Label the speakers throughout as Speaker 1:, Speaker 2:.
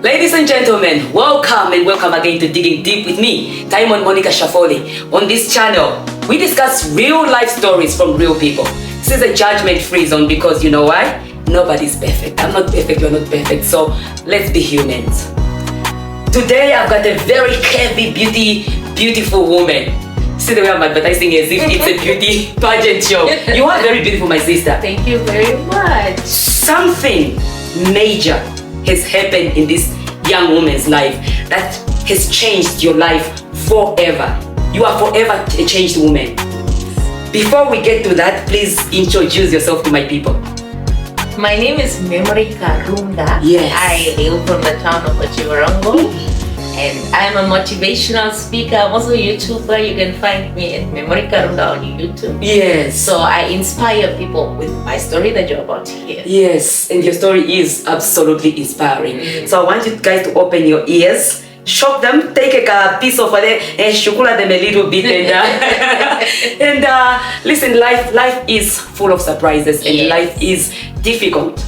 Speaker 1: Ladies and gentlemen, welcome and welcome again to Digging Deep with me, Taimon Monica Shafoli. On this channel, we discuss real life stories from real people. This is a judgment-free zone because you know why? Nobody's perfect. I'm not perfect, you're not perfect, so let's be humans. Today, I've got a very heavy, beautiful woman. See the way I'm advertising as if it's a beauty pageant show. You are very beautiful, my sister.
Speaker 2: Thank you very much.
Speaker 1: Something major has happened in this young woman's life that has changed your life forever. You are forever a changed woman. Before we get to that, please introduce yourself to my people.
Speaker 2: My name is Memory Karunga.
Speaker 1: Yes.
Speaker 2: I hail from the town of Ochiwarongo. And I'm a motivational speaker. I'm also a YouTuber. You can find me at Memory Karunga on YouTube.
Speaker 1: Yes.
Speaker 2: So I inspire people with my story that you're about to hear.
Speaker 1: Yes, and your story is absolutely inspiring. So I want you guys to open your ears, shock them, take a piece of it and shukula them a little bit. And listen, life is full of surprises and life is difficult.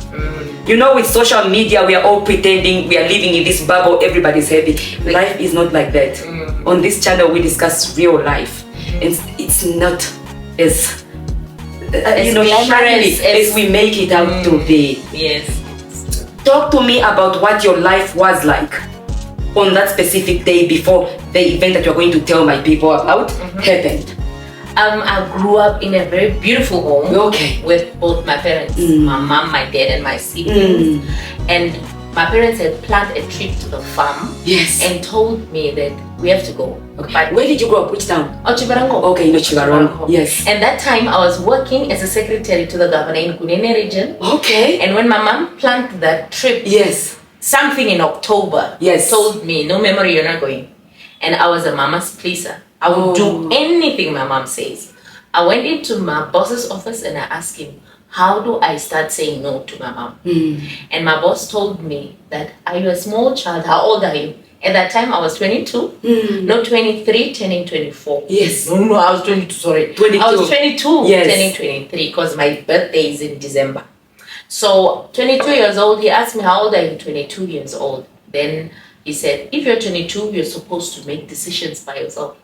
Speaker 1: You know, with social media, we are all pretending we are living in this bubble, everybody's happy. Life is not like that. On this channel, we discuss real life. And it's not as glamorous as we make it out to be.
Speaker 2: Yes.
Speaker 1: Talk to me about what your life was like on that specific day before the event that you're going to tell my people about happened.
Speaker 2: I grew up in a very beautiful home with both my parents, my mom, my dad, and my siblings. And my parents had planned a trip to the farm and told me that we have to go.
Speaker 1: But where did you grow up? Which town?
Speaker 2: Ochiwarongo.
Speaker 1: Okay, in Ochiwarongo. Yes.
Speaker 2: And that time I was working as a secretary to the governor in Kunene region.
Speaker 1: Okay.
Speaker 2: And when my mom planned that trip, something in October told me, no, Memory, you're not going. And I was a mama's pleaser. I would do anything my mom says. I went into my boss's office and I asked him, how do I start saying no to my mom? And my boss told me that, are you a small child? How old are you? At that time, I was 22, not 23, turning 24.
Speaker 1: Yes.
Speaker 2: No, I was 22, sorry.
Speaker 1: 22.
Speaker 2: I was 22, turning 23, because my birthday is in December. So, 22 years old, he asked me, how old are you? 22 years old. Then he said, if you're 22, you're supposed to make decisions by yourself.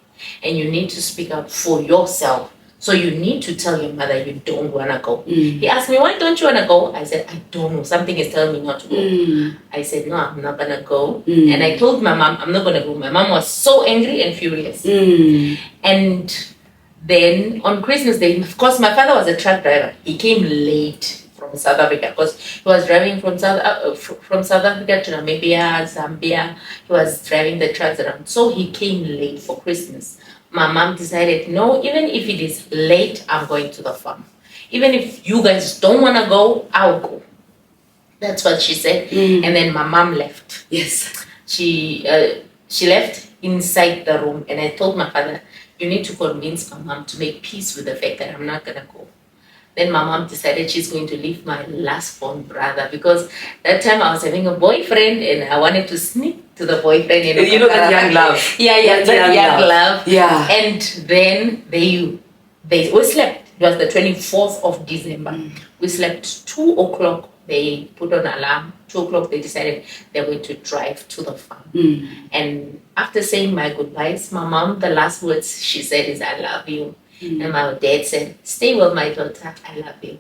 Speaker 2: And you need to speak up for yourself. So you need to tell your mother you don't want to go. He asked me, why don't you want to go? I said, I don't know. Something is telling me not to go. I said, no, I'm not going to go. And I told my mom, I'm not going to go. My mom was so angry and furious. And then on Christmas Day, of course, my father was a truck driver. He came late from South Africa because he was driving from South Africa to Namibia, Zambia. He was driving the trucks around. So he came late for Christmas. My mom decided, no, even if it is late, I'm going to the farm. Even if you guys don't want to go, I'll go. That's what she said. And then my mom left.
Speaker 1: Yes.
Speaker 2: She left inside the room. And I told my father, you need to convince my mom to make peace with the fact that I'm not going to go. Then my mom decided she's going to leave my last born brother because that time I was having a boyfriend and I wanted to sneak to the boyfriend.
Speaker 1: You know that young love.
Speaker 2: That young love.
Speaker 1: Yeah.
Speaker 2: And then we slept. It was the 24th of December. We slept 2 o'clock. They put on alarm. 2 o'clock they decided they're going to drive to the farm. And after saying my goodbyes, my mom, the last words she said is, I love you. And my dad said, stay with my daughter, I love you.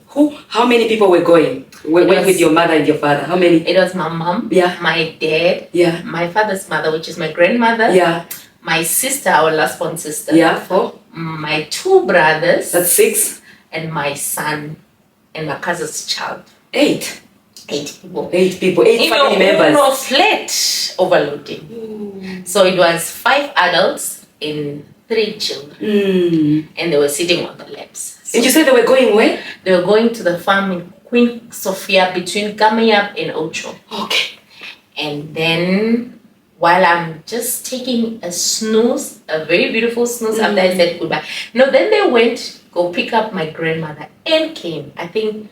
Speaker 1: How many people were going? With your mother and your father? How many?
Speaker 2: It was my mom, my dad, my father's mother, which is my grandmother, my sister, our last born sister,
Speaker 1: 4.
Speaker 2: My 2 brothers,
Speaker 1: that's 6,
Speaker 2: and my son, and my cousin's child.
Speaker 1: 8.
Speaker 2: 8 people.
Speaker 1: 8 people, 8 family members.
Speaker 2: No flat overloading. So it was 5 adults in 3 children. And they were sitting on the laps.
Speaker 1: So and you said they were going where?
Speaker 2: They were going to the farm in Queen Sofia between Kamiyap and Ocho.
Speaker 1: Okay.
Speaker 2: And then while I'm just taking a snooze, a very beautiful snooze after I said goodbye. No, then they went go pick up my grandmother and came. I think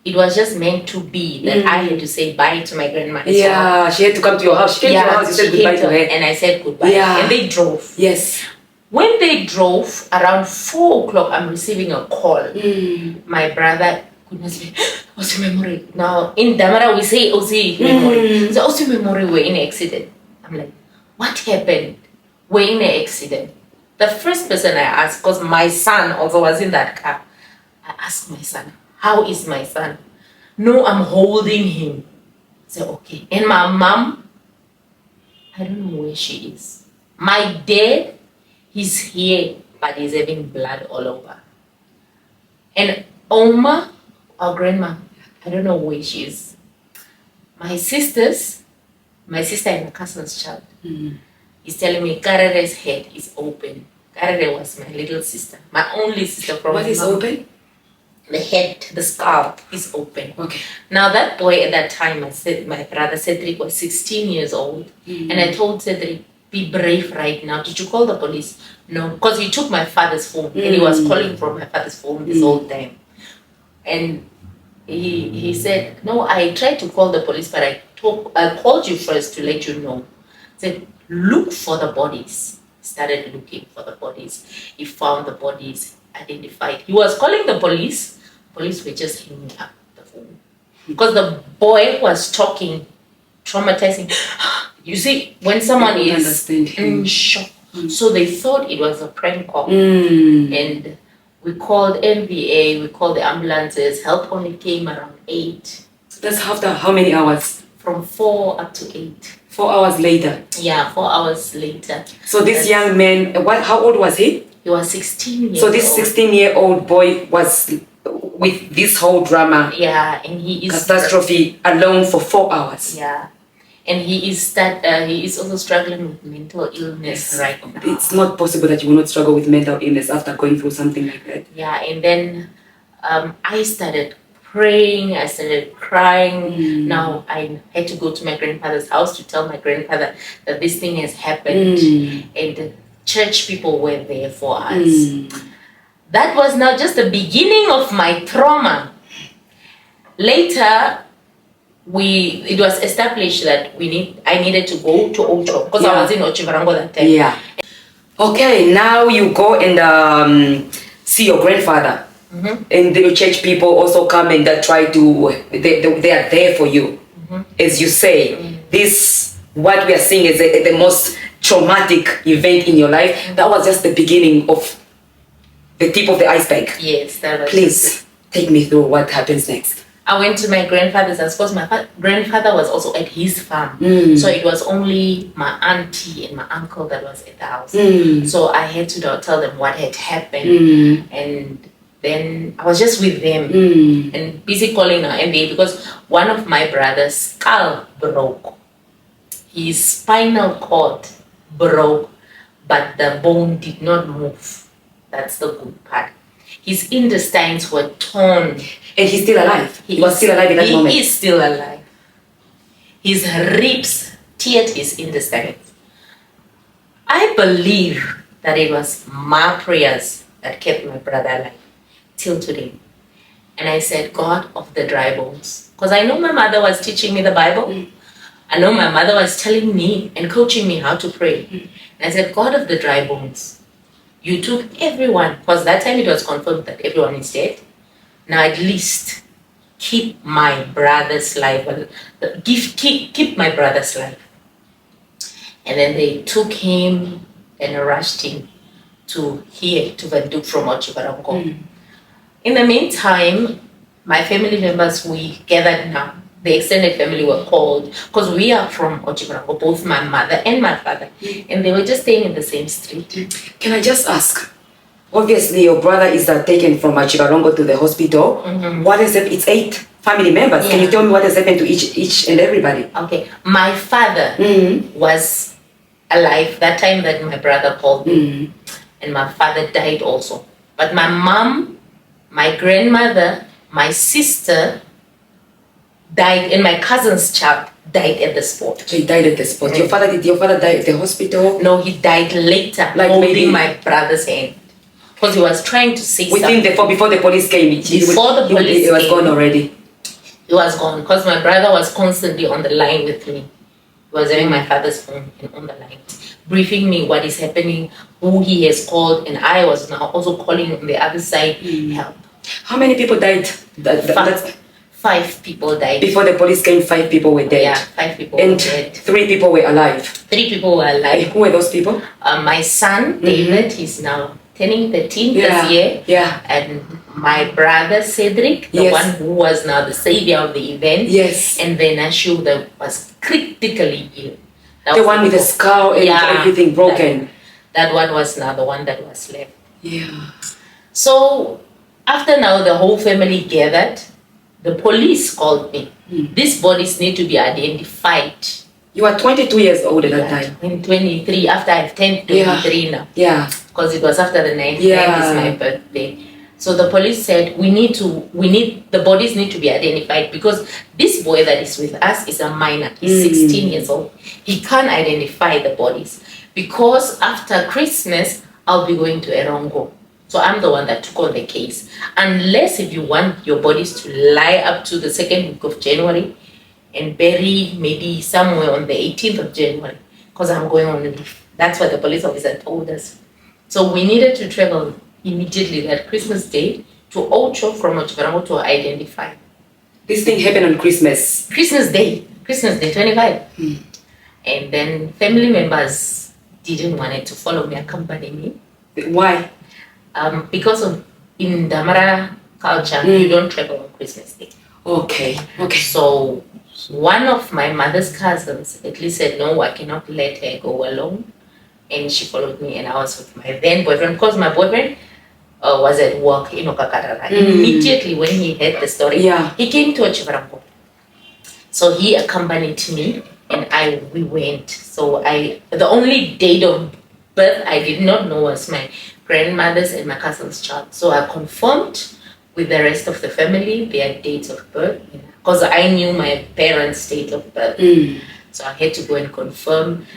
Speaker 2: it was just meant to be that I had to say bye to my grandma.
Speaker 1: Yeah, she had to come to your house. She came to your house, you said goodbye to her.
Speaker 2: And I said goodbye.
Speaker 1: Yeah.
Speaker 2: And they drove.
Speaker 1: Yes.
Speaker 2: When they drove, around 4 o'clock, I'm receiving a call. My brother He must be Osi memory. Now in Damara we say Osi memory. So Osi memory we're in an accident. I'm like, what happened? We're in an accident. The first person I asked, because my son also was in that car, I asked my son, how is my son? No, I'm holding him. I said, okay. And my mom, I don't know where she is. My dad, he's here, but he's having blood all over. And Oma, our grandma, I don't know where she is. My sister and my cousin's child, is telling me Karere's head is open. Karere was my little sister, my only sister from
Speaker 1: What is open?
Speaker 2: The head, the skull is open.
Speaker 1: Okay.
Speaker 2: Now that boy at that time, my brother Cedric was 16 years old. And I told Cedric, be brave right now. Did you call the police? No, because he took my father's phone and he was calling from my father's phone this whole time. And he said, no, I tried to call the police, but I called you first to let you know. I said, look for the bodies. Started looking for the bodies. He found the bodies, identified. He was calling the police. Police were just hanging up the phone. Because the boy was talking, traumatizing. You see, when someone is in shock, so they thought it was a prank call. And we called MVA, we called the ambulances. Help only came around 8.
Speaker 1: So that's after how many hours?
Speaker 2: From 4 up to 8.
Speaker 1: 4 hours later.
Speaker 2: Yeah, 4 hours later.
Speaker 1: So this young man, how old was he?
Speaker 2: He was 16 years old.
Speaker 1: So this 16-year-old boy was with this whole drama.
Speaker 2: Yeah, and he is
Speaker 1: catastrophe alone for 4 hours.
Speaker 2: Yeah, and he is also struggling with mental illness right now.
Speaker 1: It's not possible that you will not struggle with mental illness after going through something like that.
Speaker 2: Yeah, and then I started praying, I started crying. Now I had to go to my grandfather's house to tell my grandfather that this thing has happened, and the church people were there for us. That was now just the beginning of my trauma. Later, it was established that I needed to go to Ocho because I was in Ochivarango that time.
Speaker 1: Yeah. Okay, now you go and see your grandfather. And the church people also come and try to, they are there for you. As you say, this, what we are seeing is the most traumatic event in your life. That was just the beginning of the tip of the iceberg.
Speaker 2: Yes, that was.
Speaker 1: Please take me through what happens next.
Speaker 2: I went to my grandfather's house because my grandfather was also at his farm. So it was only my auntie and my uncle that was at the house. So I had to tell them what had happened. And then I was just with them and busy calling our MBA because one of my brother's skull broke. His spinal cord broke, but the bone did not move. That's the good part. His intestines were torn.
Speaker 1: And he's still alive? He was still alive in that moment?
Speaker 2: He is still alive. His ribs teared his intestines. I believe that it was my prayers that kept my brother alive till today. And I said, God of the dry bones. Because I know my mother was teaching me the Bible. I know my mother was telling me and coaching me how to pray. And I said, God of the dry bones, you took everyone, because that time it was confirmed that everyone is dead. Now at least keep my brother's life. Keep my brother's life. And then they took him and rushed him to Vanduk from Ochivarango. In the meantime, my family members, we gathered now. The extended family were called because we are from Ochivarango, both my mother and my father, and they were just staying in the same street.
Speaker 1: Can I just ask? Obviously, your brother is taken from Ochivarango to the hospital. What is it? It's 8 family members. Can you tell me what has happened to each and everybody?
Speaker 2: Okay, my father was alive that time that my brother called me, and my father died also. But my mom, my grandmother, my sister died, and my cousin's child died at the spot.
Speaker 1: So he died at the spot. Did your father die at the hospital?
Speaker 2: No, he died later, like holding my brother's hand. Because he was trying to say something.
Speaker 1: Before the police came, he was gone already.
Speaker 2: He was gone because my brother was constantly on the line with me. He was having my father's phone and on the line, briefing me what is happening, who he has called, and I was now also calling on the other side, help.
Speaker 1: How many people died? That's
Speaker 2: 5 people died.
Speaker 1: before the police came. 5 people were dead.
Speaker 2: Yeah, 5 people were
Speaker 1: And
Speaker 2: dead.
Speaker 1: 3 people were alive.
Speaker 2: 3 people were alive.
Speaker 1: Who were those people?
Speaker 2: My son, David, he's now turning 13 this year.
Speaker 1: Yeah.
Speaker 2: And my brother, Cedric, the one who was now the savior of the event.
Speaker 1: Yes.
Speaker 2: And then Ashu, that was critically ill.
Speaker 1: The one with the skull and everything broken.
Speaker 2: That one was now the one that was left.
Speaker 1: Yeah.
Speaker 2: So after now the whole family gathered, the police called me. These bodies need to be identified.
Speaker 1: You are 22 years old at that time.
Speaker 2: In 23, after I've turned 23 now.
Speaker 1: Yeah.
Speaker 2: Because it was after the 9th is my birthday. So the police said the bodies need to be identified because this boy that is with us is a minor. He's 16 years old. He can't identify the bodies because after Christmas I'll be going to Erongo. So I'm the one that took on the case. Unless if you want your bodies to lie up to the 2nd week of January and bury maybe somewhere on the 18th of January because I'm going on leave. That's what the police officer told us. So we needed to travel immediately that Christmas Day to Ocho from Ochivarango to identify.
Speaker 1: This thing happened on Christmas.
Speaker 2: Christmas Day 25. And then family members didn't want it to follow me, accompany me.
Speaker 1: Why?
Speaker 2: Because of in Damara culture, you don't travel on Christmas Day.
Speaker 1: Okay.
Speaker 2: So one of my mother's cousins at least said, no, I cannot let her go alone. And she followed me, and I was with my then boyfriend because my boyfriend was at work in Okakarara. Immediately when he heard the story, he came to Ochivarango. So he accompanied me, and we went. So the only date of birth I did not know was my grandmother's and my cousin's child. So I confirmed with the rest of the family their dates of birth because I knew my parents' date of birth. So I had to go and confirm.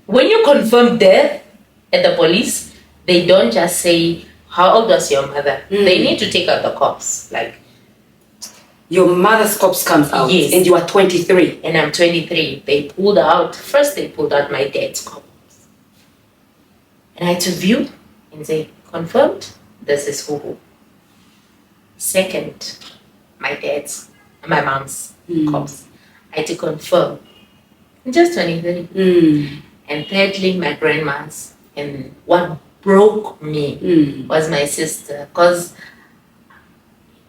Speaker 2: When you confirm death at the police, they don't just say, how old was your mother? They need to take out the corpse. Like,
Speaker 1: your mother's corpse comes out.
Speaker 2: Yes.
Speaker 1: And you are 23.
Speaker 2: And I'm 23. They pulled out my dad's corpse. And I had to view and say, confirmed, this is who. Second, my mom's corpse. I had to confirm. I'm just 23. And thirdly, my grandma's. And what broke me was my sister. Because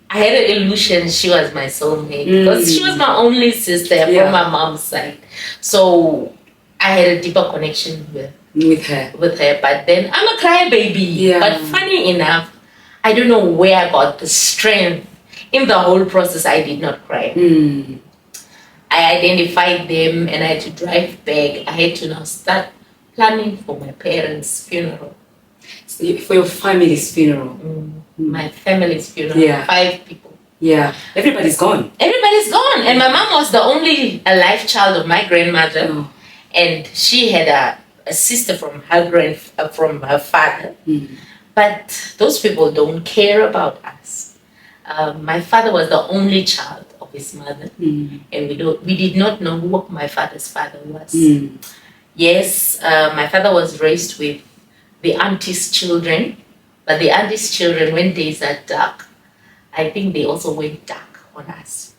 Speaker 2: I had an illusion she was my soulmate. Because she was my only sister from my mom's side. So I had a deeper connection with her. But then I'm a crybaby. But funny enough, I don't know where I got the strength. In the whole process, I did not cry. I identified them and I had to drive back. I had to now start planning for my parents' funeral.
Speaker 1: For your family's funeral?
Speaker 2: My family's funeral. 5 people.
Speaker 1: Yeah. Everybody's gone.
Speaker 2: Everybody's gone. And my mom was the only alive child of my grandmother. And she had a sister from her father. But those people don't care about us. My father was the only child of his mother, and we did not know who my father's father was. Yes, my father was raised with the auntie's children, but the auntie's children, when days are dark, I think they also went dark on us.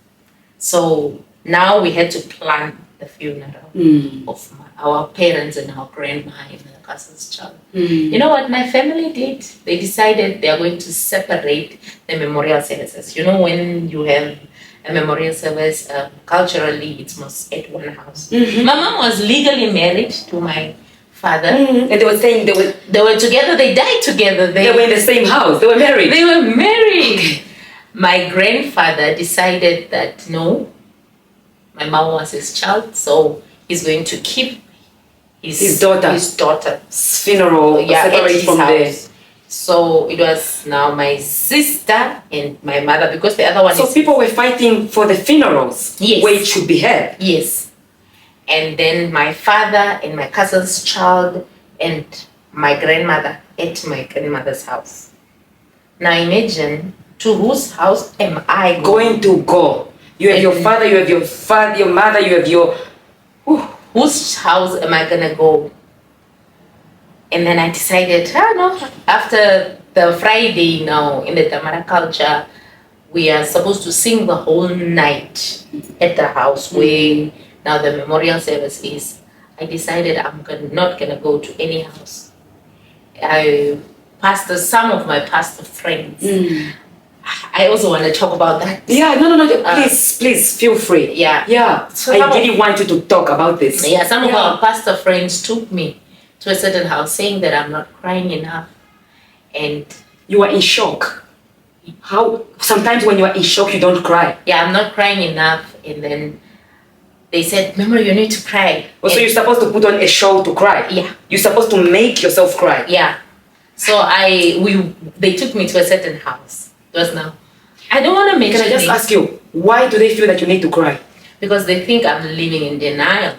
Speaker 2: So now we had to plan the funeral of our parents and our grandma and our cousin's child. You know what my family did? They decided they are going to separate the memorial services. You know, when you have a memorial service, culturally it's most at one house. My mom was legally married to my father.
Speaker 1: And they were saying they
Speaker 2: were together, they died together.
Speaker 1: They were in the same house, they were married.
Speaker 2: They were married. Okay. My grandfather decided that no, my mom was his child, so he's going to keep his daughter's funeral separate from the. So it was now my sister and my mother, because the other one.
Speaker 1: So people were fighting for the funerals.
Speaker 2: Yes.
Speaker 1: Where it should be held.
Speaker 2: Yes. And then my father and my cousin's child and my grandmother at my grandmother's house. Now imagine, to whose house am I
Speaker 1: going to go? You have your father, you have your mother, you have your...
Speaker 2: Whose house am I going to go? And then I decided, no, after the Friday now in the Tamara culture, we are supposed to sing the whole night at the house where now the memorial service is. I decided not gonna go to any house. Some of my pastor friends. I also want to talk about that.
Speaker 1: Yeah, no. Please feel free.
Speaker 2: Yeah.
Speaker 1: So I really want you to talk about this.
Speaker 2: Yeah, some of our pastor friends took me to a certain house saying that I'm not crying enough. And
Speaker 1: you are in shock. How sometimes when you are in shock you don't cry.
Speaker 2: Yeah, I'm not crying enough. And then they said, remember, you need to cry.
Speaker 1: So you're supposed to put on a show to cry?
Speaker 2: Yeah.
Speaker 1: You're supposed to make yourself cry?
Speaker 2: Yeah. So they took me to a certain house. Just now. I don't want to mention.
Speaker 1: Can I just ask you, why do they feel that you need to cry?
Speaker 2: Because they think I'm living in denial.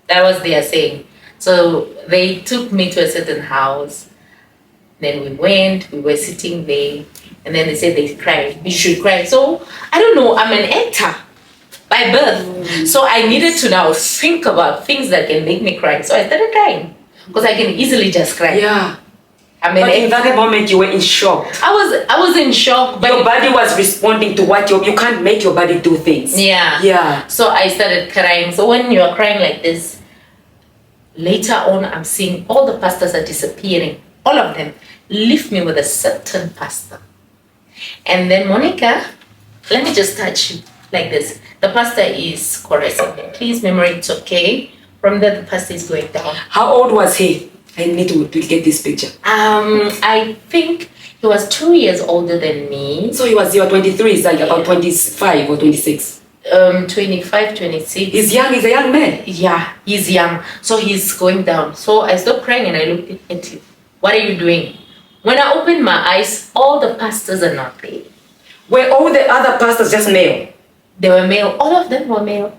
Speaker 2: That was their saying. So they took me to a certain house. Then we were sitting there, and then they said they cried. You should cry. So I don't know, I'm an actor by birth. So I needed to now think about things that can make me cry. So I started crying. Because I can easily just cry.
Speaker 1: Yeah. But in that moment you were in shock.
Speaker 2: I was in shock. But
Speaker 1: your body was responding to what you can't make your body do things.
Speaker 2: Yeah. So I started crying. So when you are crying like this, later on I'm seeing all the pastors are disappearing. All of them leave me with a certain pastor. And then Monica, let me just touch you like this. The pastor is caressing me. Please, memory, it's okay. From there, the pastor is going down.
Speaker 1: How old was he? I need to get this picture.
Speaker 2: I think he was 2 years older than me.
Speaker 1: So you were 23, it's like about 25 or 26.
Speaker 2: 25, 26.
Speaker 1: He's young, he's a young man.
Speaker 2: Yeah, he's young. So he's going down. So I stopped crying and I looked at him. What are you doing? When I opened my eyes, all the pastors are not there.
Speaker 1: Were all the other pastors just male?
Speaker 2: They were male. All of them were male.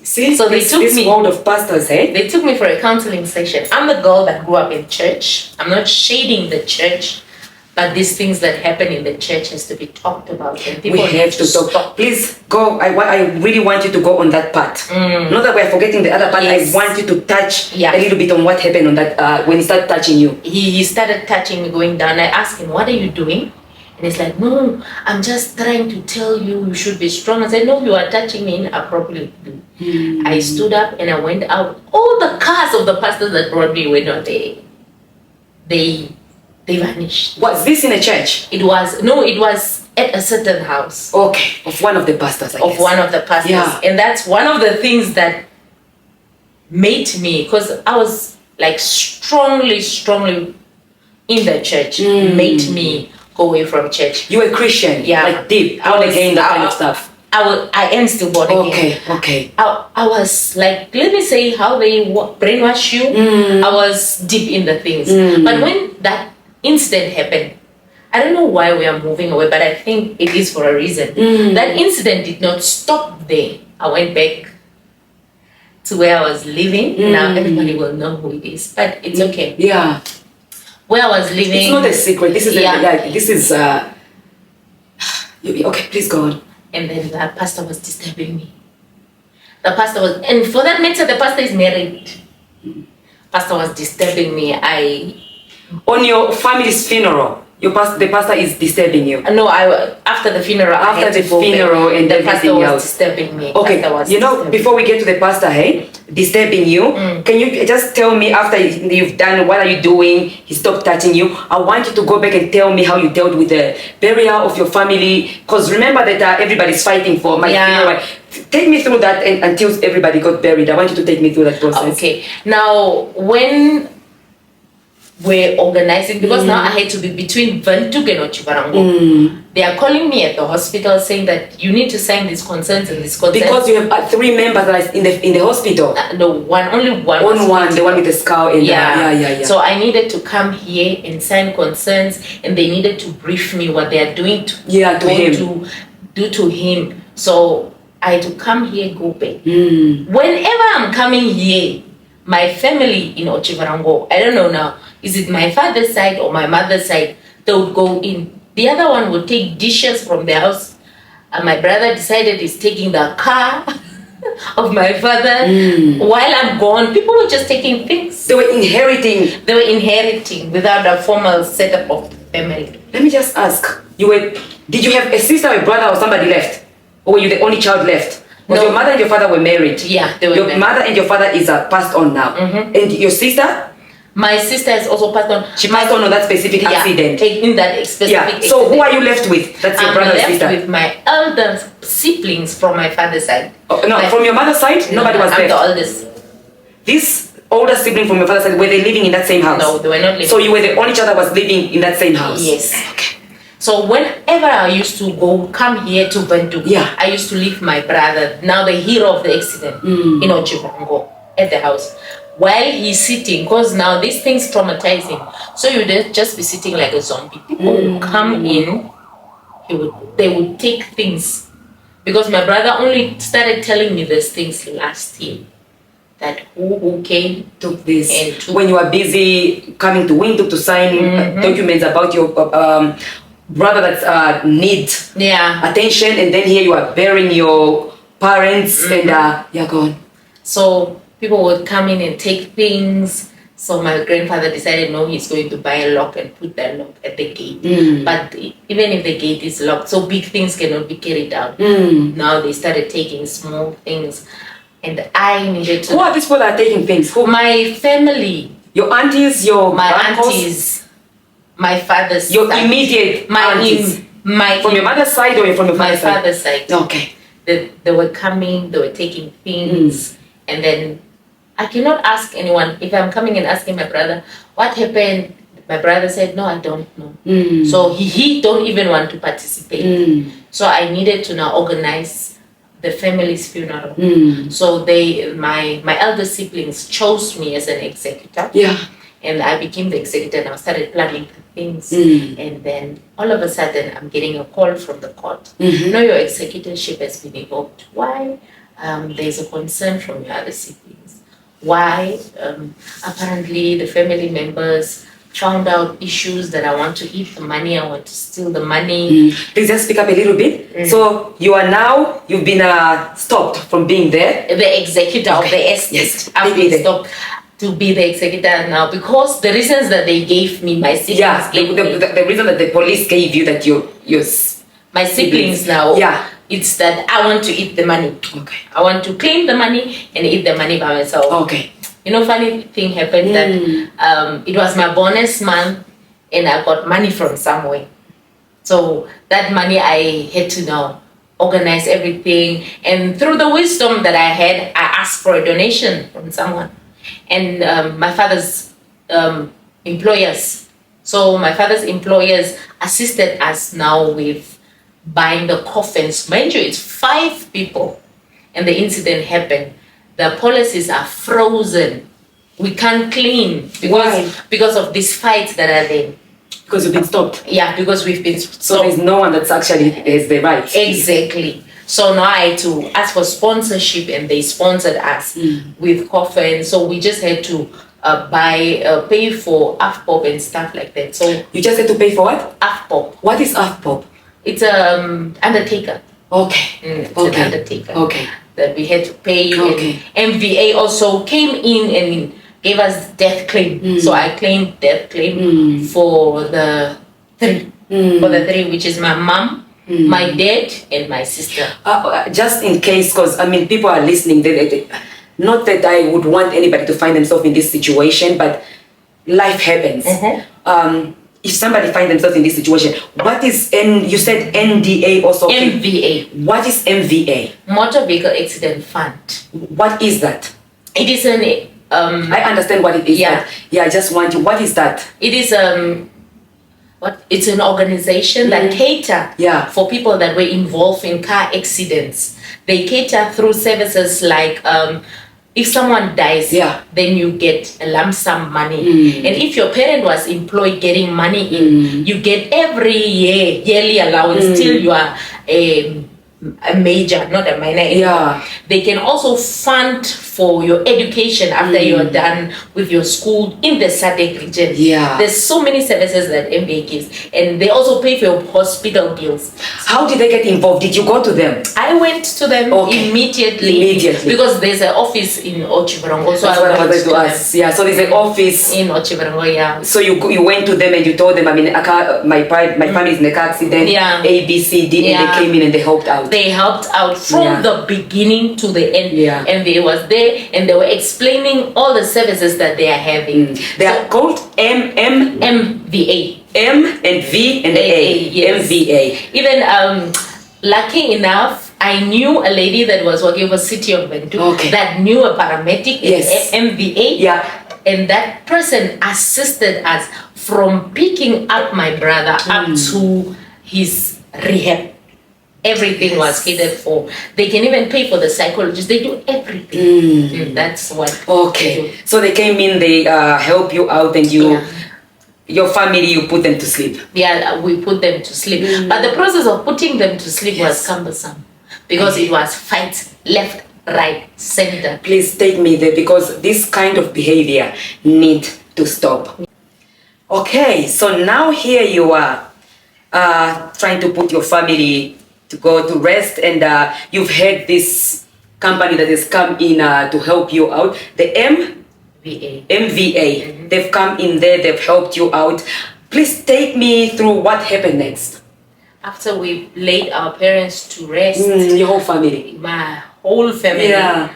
Speaker 1: See,
Speaker 2: so they took me.
Speaker 1: World of pastors, eh?
Speaker 2: They took me for a counseling session. I'm the girl that grew up in church. I'm not shading the church, but these things that happen in the church has to be talked about. And people
Speaker 1: have to talk. Please go. I really want you to go on that part. Not that we're forgetting the other part. Yes. I want you to touch a little bit on what happened on that when he started touching you.
Speaker 2: He started touching me, going down. I asked him, "What are you doing?" And he's like, "No, I'm just trying to tell you, you should be strong." I said, "No, you are touching me inappropriately." I stood up and I went out. All the cars of the pastors that brought me were not there. They vanished.
Speaker 1: Was this in a church?
Speaker 2: It was at a certain house.
Speaker 1: Okay, of one of the pastors, I guess.
Speaker 2: Of one of the pastors. Yeah. And that's one of the things that made me, because I was like strongly in the church, made me go away from church.
Speaker 1: You were Christian? Yeah. Like deep, born again, that kind of stuff.
Speaker 2: I am still born again.
Speaker 1: Okay.
Speaker 2: I was like, let me say how they brainwash you. I was deep in the things. But when that incident happened, I don't know why we are moving away, but I think it is for a reason. That incident did not stop there. I went back to where I was living. Now everybody will know who it is, but it's okay.
Speaker 1: Yeah.
Speaker 2: Where I was living.
Speaker 1: It's not a secret. This is okay, please go on.
Speaker 2: And then the pastor was disturbing me. And for that matter, the pastor is married. Pastor was disturbing me.
Speaker 1: On your family's funeral, the pastor is disturbing you?
Speaker 2: No, after the funeral.
Speaker 1: After the funeral and
Speaker 2: the pastor was
Speaker 1: else.
Speaker 2: disturbing me.
Speaker 1: Okay, before we get to the pastor, disturbing you, can you just tell me after you've done, what are you doing? He stopped touching you. I want you to go back and tell me how you dealt with the burial of your family. Because remember that everybody's fighting for my funeral. Take me through that until everybody got buried. I want you to take me through that process.
Speaker 2: Okay. Now, when we're organizing, because now I had to be between Ventug and Ochivarango. They are calling me at the hospital saying that you need to sign these consents and these consents.
Speaker 1: Because you have 3 members that are in the hospital.
Speaker 2: No, only one.
Speaker 1: Only one, the one with the skull. And yeah.
Speaker 2: So I needed to come here and sign consents, and they needed to brief me what they are doing to do to him. So I had to come here, go back. Whenever I'm coming here, my family in Ochivarango, I don't know now, is it my father's side or my mother's side, they would go in. The other one would take dishes from the house. And my brother decided he's taking the car. of my father. While I'm gone, people were just taking things.
Speaker 1: They were inheriting.
Speaker 2: They were inheriting without a formal setup of the family.
Speaker 1: Let me just ask. Did you have a sister or a brother or somebody left? Or were you the only child left? Because
Speaker 2: No.
Speaker 1: your mother and your father were married.
Speaker 2: Yeah, they were
Speaker 1: Your
Speaker 2: married.
Speaker 1: mother and your father is passed on now. And your sister?
Speaker 2: My sister is also passed on.
Speaker 1: She passed on that specific accident.
Speaker 2: In that specific accident.
Speaker 1: So who are you left with? That's your
Speaker 2: I'm
Speaker 1: brother and
Speaker 2: left
Speaker 1: sister.
Speaker 2: with my elder siblings from my father's side.
Speaker 1: Oh, no, from your mother's side, nobody was
Speaker 2: I'm
Speaker 1: left.
Speaker 2: the oldest.
Speaker 1: This older sibling from your father's side, were they living in that same house?
Speaker 2: No, they were not living.
Speaker 1: So you were the only child that was living in that same house?
Speaker 2: Yes. Okay. So whenever I used to come here to Bantu, I used to leave my brother, now the hero of the accident, in Ochibongo, at the house. While he's sitting, because now these things traumatize him. So you would just be sitting like a zombie. People would come in, they would take things. Because my brother only started telling me these things last year. That who came,
Speaker 1: took this.
Speaker 2: And took.
Speaker 1: When you were busy coming to Windhoek to sign documents about your brother that needs attention, and then here you are burying your parents and you're gone.
Speaker 2: So people would come in and take things. So my grandfather decided, no, he's going to buy a lock and put that lock at the gate. But even if the gate is locked, so big things cannot be carried out. Now they started taking small things. And I needed to...
Speaker 1: Who are these people that are taking things? Who?
Speaker 2: My family.
Speaker 1: Your aunties, your uncles?
Speaker 2: Aunties. My father's
Speaker 1: your
Speaker 2: side.
Speaker 1: Immediate aunties?
Speaker 2: From
Speaker 1: your mother's side or from your father's side?
Speaker 2: My father's side.
Speaker 1: Okay.
Speaker 2: They were coming, they were taking things. And then I cannot ask anyone. If I'm coming and asking my brother, what happened? My brother said, no, I don't know. So he don't even want to participate. So I needed to now organize the family's funeral. So my elder siblings chose me as an executor. And I became the executor and I started planning things. And then all of a sudden I'm getting a call from the court. No, your executorship has been revoked. Why? There's a concern from your other siblings. Why? Apparently the family members found out issues that I want to eat the money, I want to steal the money.
Speaker 1: Please just speak up a little bit. So you've been stopped from being there.
Speaker 2: The executor of the estate.
Speaker 1: Yes.
Speaker 2: I've been stopped to be the executor now because the reasons that they gave me, my siblings
Speaker 1: the reason that the police gave you that your
Speaker 2: my siblings now, it's that I want to eat the money.
Speaker 1: Okay.
Speaker 2: I want to claim the money and eat the money by myself.
Speaker 1: Okay.
Speaker 2: You know, funny thing happened that it was my bonus month and I got money from somewhere. So that money I had to now organize everything. And through the wisdom that I had, I asked for a donation from someone. And my father's employers. So my father's employers assisted us now with buying the coffins. Mind you, it's 5 people. And the incident happened. The policies are frozen. We can't claim because of these fights that are there.
Speaker 1: Because you've been stopped.
Speaker 2: Yeah, because we've been stopped.
Speaker 1: So there's no one that's actually has the right.
Speaker 2: Exactly. So now I had to ask for sponsorship and they sponsored us with coffins. So we just had to pay for AFPOP and stuff like that. So
Speaker 1: you just had to pay for what?
Speaker 2: AFPOP.
Speaker 1: What is AFPOP?
Speaker 2: It's undertaker.
Speaker 1: Okay.
Speaker 2: It's an undertaker.
Speaker 1: Okay.
Speaker 2: That we had to pay.
Speaker 1: Okay.
Speaker 2: And MVA also came in and gave us death claim. So I claimed death claim for the 3. For the 3, which is my mom, my dad, and my sister.
Speaker 1: Just in case, because I mean, people are listening. Not that I would want anybody to find themselves in this situation, but life happens. If somebody finds themselves in this situation, what is you said NDA also?
Speaker 2: MVA.
Speaker 1: What is MVA? Motor
Speaker 2: Vehicle Accident Fund.
Speaker 1: What is that?
Speaker 2: It is an
Speaker 1: I understand what it is. I just want you. What is that?
Speaker 2: It is it's an organization that cater for people that were involved in car accidents. They cater through services like if someone dies, then you get a lump sum money. And if your parent was employed getting money in, you get every yearly allowance till you are a major, not a minor. They can also fund for your education after you're done with your school in the SADC region.
Speaker 1: Yeah.
Speaker 2: There's so many services that MBA gives, and they also pay for your hospital bills.
Speaker 1: How did they get involved? Did you go to them?
Speaker 2: I went to them immediately because there's an office in Ochibarongo. So
Speaker 1: that's what I was going to ask. Yeah, so there's an office
Speaker 2: in Ochibarongo. Yeah.
Speaker 1: So you went to them and you told them, I mean, my family is in a car accident.
Speaker 2: Yeah.
Speaker 1: A, B, C, D, and they came in and they helped out.
Speaker 2: They helped out from the beginning to the end.
Speaker 1: Yeah.
Speaker 2: And they was there and they were explaining all the services that they are having.
Speaker 1: They are called
Speaker 2: MVA.
Speaker 1: M and V and the A.
Speaker 2: Yes.
Speaker 1: MVA.
Speaker 2: Even lucky enough, I knew a lady that was working for City of Bantu that knew a paramedic in MVA.
Speaker 1: Yeah.
Speaker 2: And that person assisted us from picking up my brother up to his rehab. Everything was catered for. They can even pay for the psychologist. They do everything. That's what.
Speaker 1: Okay. So they came in, they help you out, and your family, you put them to sleep.
Speaker 2: Yeah, we put them to sleep. But the process of putting them to sleep was cumbersome because it was fight left, right, center.
Speaker 1: Please take me there because this kind of behavior need to stop. Okay, so now here you are trying to put your family to go to rest, and you've had this company that has come in to help you out, the MVA. They've come in there, they've helped you out. Please take me through what happened next.
Speaker 2: After we laid our parents to rest,
Speaker 1: your whole family,
Speaker 2: my whole family, I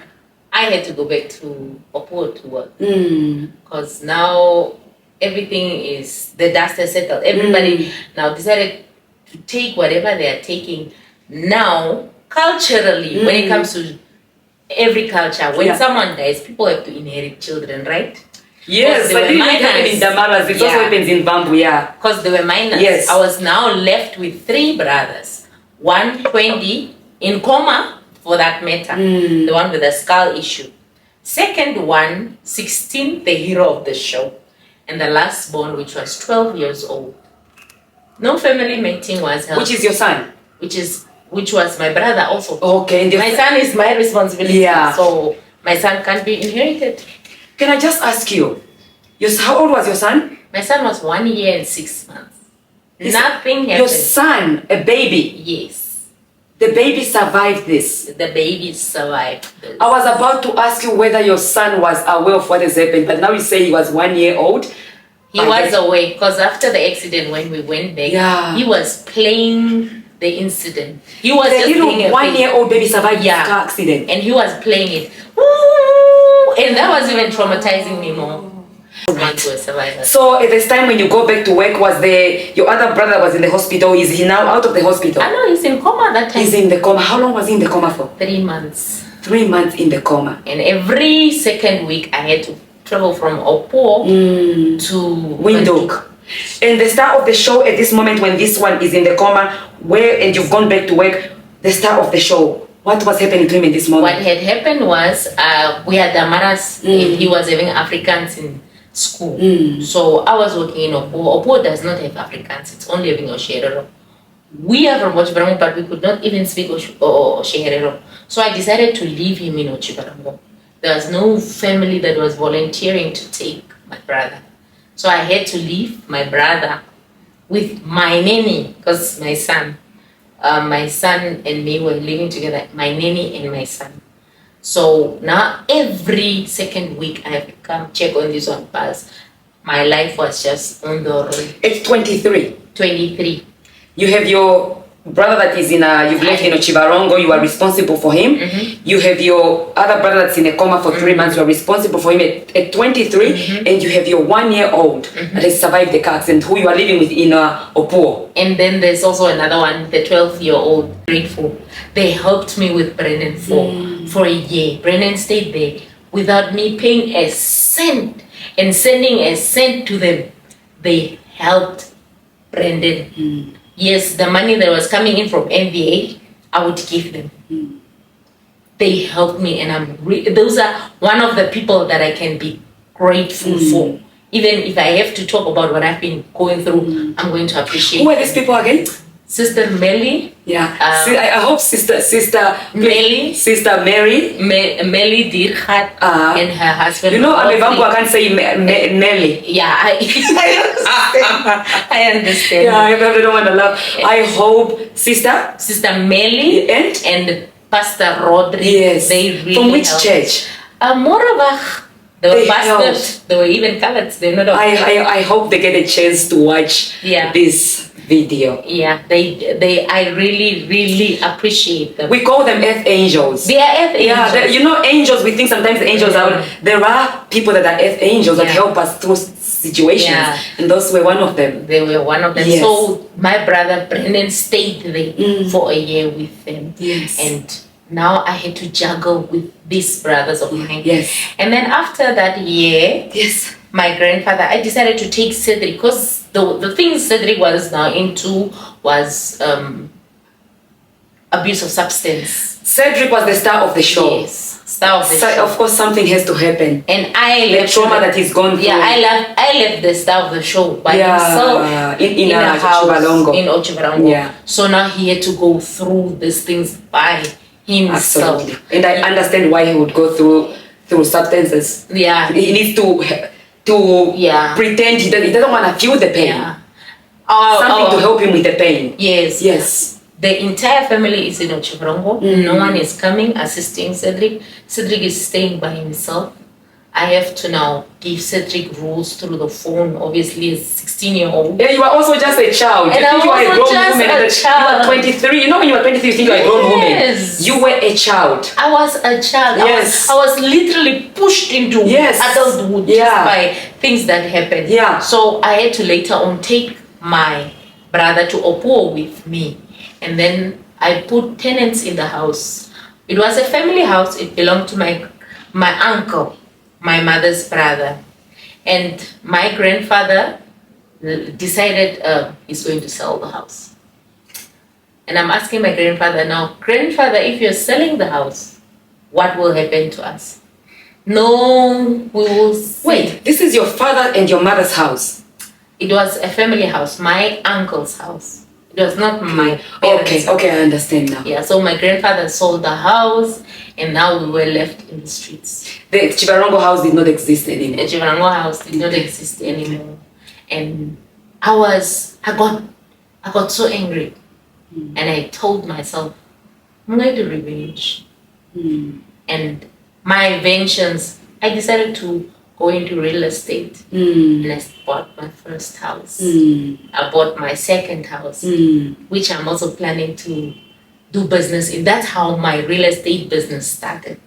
Speaker 2: had to go back to Opo to work because now everything is, the dust has settled. Everybody now decided to take whatever they are taking. Now, culturally, when it comes to every culture, when someone dies, people have to inherit children, right?
Speaker 1: Yes, but it happens in Damaras. It also happens in Bamboo,
Speaker 2: because they were minors.
Speaker 1: Yes.
Speaker 2: I was now left with 3 brothers. One 20 in coma, for that matter, the one with the skull issue. Second one, 16, the hero of the show. And the last born, which was 12 years old. No family mating was held.
Speaker 1: Which is your son?
Speaker 2: Which was my brother also.
Speaker 1: Okay.
Speaker 2: My son is my responsibility.
Speaker 1: Yeah.
Speaker 2: So my son can't be inherited.
Speaker 1: Can I just ask you, how old was your son?
Speaker 2: My son was 1 year and 6 months. Nothing happened.
Speaker 1: Your son, a baby?
Speaker 2: Yes.
Speaker 1: The baby survived this?
Speaker 2: The baby survived this.
Speaker 1: I was about to ask you whether your son was aware of what has happened, but now you say he was 1 year old.
Speaker 2: He was aware because after the accident, when we went back, he was playing the incident. He was
Speaker 1: the little 1 year old baby survived the car accident.
Speaker 2: And he was playing it. Woo! And that was even traumatizing me more. Right.
Speaker 1: So at this time when you go back to work, was your other brother was in the hospital? Is he now out of the hospital?
Speaker 2: I know, he's in coma that time.
Speaker 1: He's in the coma. How long was he in the coma for?
Speaker 2: 3 months.
Speaker 1: 3 months in the coma.
Speaker 2: And every second week I had to travel from Opo to
Speaker 1: Windhoek. And the star of the show at this moment, when this one is in the coma, and you've gone back to work, the star of the show, what was happening to him in this moment?
Speaker 2: What had happened was we had Damaras. He was having Afrikaans in school. So I was working in Opo. Opo does not have Afrikaans. It's only having Osherero. We are from Ochibarongo, but we could not even speak Osherero. So I decided to leave him in Ochibarongo. There was no family that was volunteering to take my brother. So I had to leave my brother with my nanny, because my son and me were living together, my nanny and my son. So now every second week I have to come check on this one because my life was just on the road.
Speaker 1: It's 23.
Speaker 2: 23.
Speaker 1: You have your brother that is you've left in Ochibarongo, you are responsible for him. You have your other brother that's in a coma for 3 months, you are responsible for him at 23. And you have your 1 year old that has survived the car accident, who you are living with in Opuo.
Speaker 2: And then there's also another one, the 12-year-old, grateful. They helped me with Brendan for a year. Brendan stayed there without me paying a cent and sending a cent to them. They helped Brendan. Yes, the money that was coming in from MVA, I would give them. They helped me, and those are one of the people that I can be grateful for. Even if I have to talk about what I've been going through, I'm going to appreciate.
Speaker 1: Who are these people again?
Speaker 2: Sister Melly.
Speaker 1: Yeah. I hope sister
Speaker 2: Melly.
Speaker 1: Sister Mary.
Speaker 2: Melly Dirhat and her husband.
Speaker 1: You know, I can't say Melly.
Speaker 2: Yeah, I understand.
Speaker 1: Yeah, I don't want to laugh. I hope Sister
Speaker 2: Melly and Pastor Rodri.
Speaker 1: Yes.
Speaker 2: They really
Speaker 1: from which
Speaker 2: helped.
Speaker 1: church?
Speaker 2: Moravach. They were pastors. They were even colored. They're not.
Speaker 1: I hope they get a chance to watch this video.
Speaker 2: Yeah, I really appreciate them.
Speaker 1: We call them earth angels.
Speaker 2: They are earth angels.
Speaker 1: Yeah, you know, angels. We think sometimes angels are. There are people that are earth angels that help us through situations, and those were one of them.
Speaker 2: They were one of them.
Speaker 1: Yes.
Speaker 2: So my brother Brennan stayed there for a year with them.
Speaker 1: Yes.
Speaker 2: And now I had to juggle with these brothers of mine.
Speaker 1: Yes.
Speaker 2: And then after that year, my grandfather, I decided to take Cedric because the thing Cedric was now into was abuse of substance.
Speaker 1: Cedric was the star of the show.
Speaker 2: Yes, star of the show.
Speaker 1: Of course, something has to happen.
Speaker 2: And I left
Speaker 1: the trauma that he's gone through.
Speaker 2: Yeah, I left the star of the show by himself in a house in Ochibarongo.
Speaker 1: Yeah.
Speaker 2: So now he had to go through these things by himself.
Speaker 1: Absolutely. And I understand why he would go through substances.
Speaker 2: Yeah.
Speaker 1: He needs to pretend he doesn't want to feel the pain.
Speaker 2: Yeah.
Speaker 1: Something to help him with the pain.
Speaker 2: Yes.
Speaker 1: Yes.
Speaker 2: The entire family is in Ochibarongo. No one is coming assisting Cedric. Cedric is staying by himself. I have to now give Cedric rules through the phone. Obviously, as a 16-year-old.
Speaker 1: Yeah, you are also just a child.
Speaker 2: And
Speaker 1: you think you are a grown woman.
Speaker 2: You
Speaker 1: are 23. You know when you are 23, you think you are a grown woman. You were a child.
Speaker 2: I was a child.
Speaker 1: Yes.
Speaker 2: I was literally pushed into adulthood just by things that happened.
Speaker 1: Yeah.
Speaker 2: So I had to later on take my brother to Opuo with me. And then I put tenants in the house. It was a family house. It belonged to my uncle, my mother's brother. And my grandfather decided he's going to sell the house. And I'm asking my grandfather now, grandfather, if you're selling the house, what will happen to us? No, we will see.
Speaker 1: Wait, this is your father and your mother's house?
Speaker 2: It was a family house, my uncle's house. It was not my parents'
Speaker 1: Okay, I understand now.
Speaker 2: Yeah, so my grandfather sold the house and now we were left in the streets.
Speaker 1: The Chibarongo house did not exist anymore.
Speaker 2: The Chibarongo house did not exist anymore. And I got so angry. And I told myself, I'm going to revenge. And my vengeance, I decided to go into real estate. And I bought my first house. I bought my second house, which I'm also planning to do business in. That's how my real estate business started.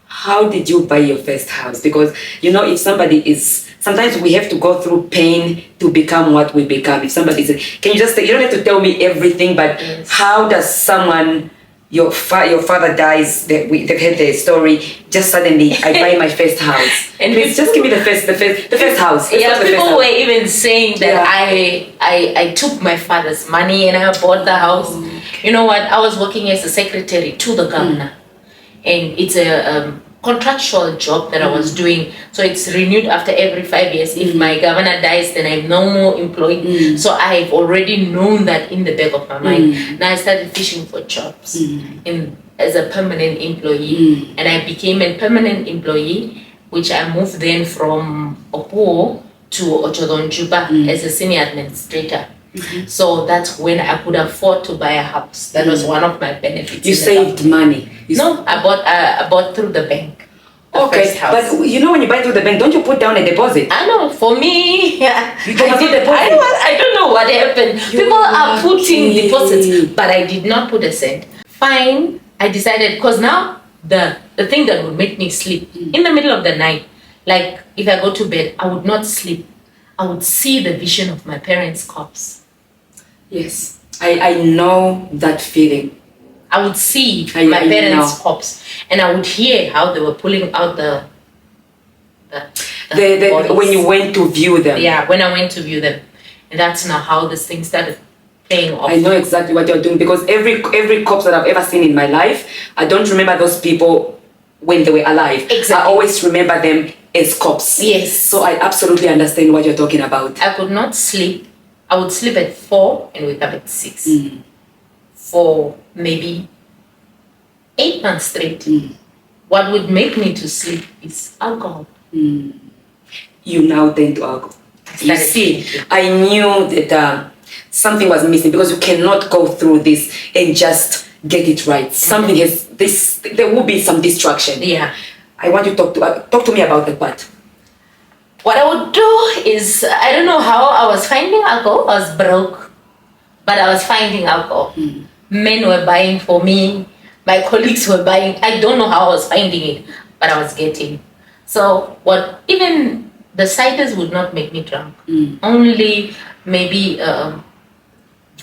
Speaker 1: How did you buy your first house? Because, you know, if somebody is... Sometimes we have to go through pain to become what we become. If somebody is... Can you just... You don't have to tell me everything, but how does someone... Your father dies, they've heard the story, just suddenly, I buy my first house. And please, just give me the first house.
Speaker 2: People were even saying that I took my father's money and I bought the house. You know what? I was working as a secretary to the governor. And it's a contractual job that I was doing. So it's renewed after every 5 years. If my governor dies, then I'm no more employed. So I've already known that in the back of my mind. Now I started fishing for jobs as a permanent employee. And I became a permanent employee, which I moved then from Opuo to Ochodonjuba as a senior administrator. So that's when I could afford to buy a house. That was one of my benefits.
Speaker 1: You saved money.
Speaker 2: No, I bought through the bank.
Speaker 1: Okay, but you know when you buy through the bank, don't you put down a deposit?
Speaker 2: I know. For me,
Speaker 1: you don't deposit.
Speaker 2: I don't know what happened. People are putting deposits, but I did not put a cent. Fine, I decided because now the thing that would make me sleep in the middle of the night, like if I go to bed, I would not sleep. I would see the vision of my parents' corpse.
Speaker 1: Yes, I know that feeling.
Speaker 2: I would see my parents' corpse, and I would hear how they were pulling out the
Speaker 1: when you went to view them.
Speaker 2: Yeah, when I went to view them, and that's now how this thing started paying off.
Speaker 1: I know exactly what you're doing because every corpse that I've ever seen in my life, I don't remember those people when they were alive.
Speaker 2: Exactly.
Speaker 1: I always remember them as corpse.
Speaker 2: Yes.
Speaker 1: So I absolutely understand what you're talking about.
Speaker 2: I could not sleep. I would sleep at 4 and wake up at 6 for maybe 8 months straight. What would make me to sleep is alcohol.
Speaker 1: You now tend to alcohol. You see, I knew that something was missing, because you cannot go through this and just get it right. Something has this. There will be some distraction.
Speaker 2: Yeah.
Speaker 1: I want you to talk to me about that part.
Speaker 2: What I would do is, I don't know how I was finding alcohol. I was broke, but I was finding alcohol. Men were buying for me. My colleagues were buying. I don't know how I was finding it, but I was getting. So even the ciders would not make me drunk. Only maybe